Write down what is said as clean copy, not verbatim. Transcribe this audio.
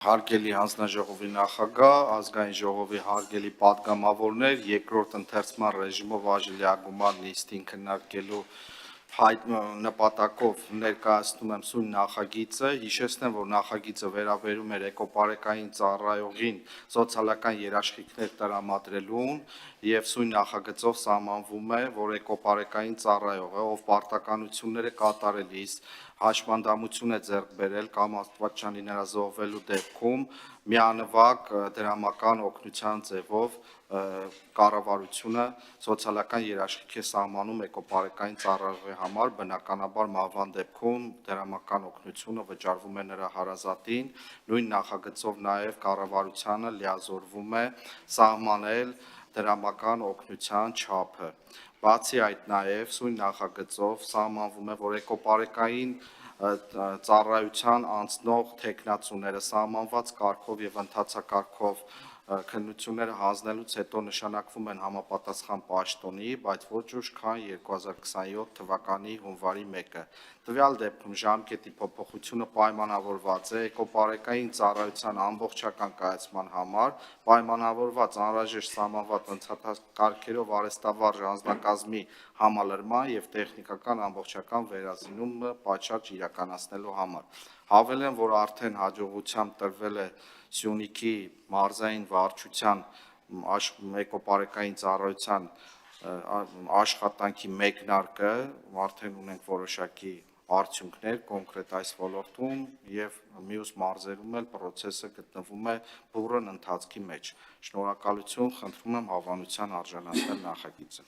Հարգելի հանձնաժողովի նախագահ, ազգային ժողովի հարգելի պատգամավորներ, երկրորդ ընթերցման ռեժիմով աժելիագումար նիստին քննարկելու նպատակով ներկայացնում եմ սույն նախագիծը, հիշեցնեմ, որ նախագիծը վերաբերում էր էկոպարեկային ծառայողին սոցիալական երաշխիքներ տրամադրելուն եւ սույն նախագծով սահմանվում է, որ էկոպարեկային ծառայողը, ով պարտականությունները կատարելիս հաշմանդամություն է ձեռք բերել կամ աստվածչանի նրա զոհվելու դեպքում միանվագ դրամական օգնության ձևով կառավարությունը սոցիալական երաշխիք է սահմանում էկոպարեկային ծառայողի համար, բնականաբար մահվան դեպքում դրամական օգնությունը վճարվում է նրա հարազատին, նույն նախագծով նաև կառավարությանը լիազորվում է սահմանել դրամական օգնության չափը։ Բացի այդ նաև սույն նախագծով սահմանվում է, որ էկոպարեկային ծառայության անցնող թեկնածուները սահմանված կարգով եւ ընթացակարգով քննությունները հանձնելուց հետո նշանակվում են համապատասխան պաշտոնի, բայց ոչ ուշ քան 2027 թվականի հունվարի 1-ը։ Տվյալ դեպքում ժամկետի փոփոխությունը պայմանավորված է էկոպարեկային ծառայության ամբողջական կայացման համար պայմանավորված անհրաժեշտ սահմանված ընթացակարգերով արհեստավարժ անձնակազմի համալրման եւ տեխնիկական ամբողջական վերազինումը պատշաճ իրականացնելու համար։ Հավելեմ, որ արդեն հաջողությամբ տրվել է Սյունիքի մարզային վարչության էկոպարեկային ծառայության աշխատանքի մեկնարկը, արդեն ունենք որոշակի արդյունքներ կոնկրետ այս ոլորտում եւ մյուս մարզերում էլ process-ը գտնվում է բուռն ընթացքի մեջ։ Շնորհակալություն, խնդրում եմ հավանության արժանացնել նախագիծը։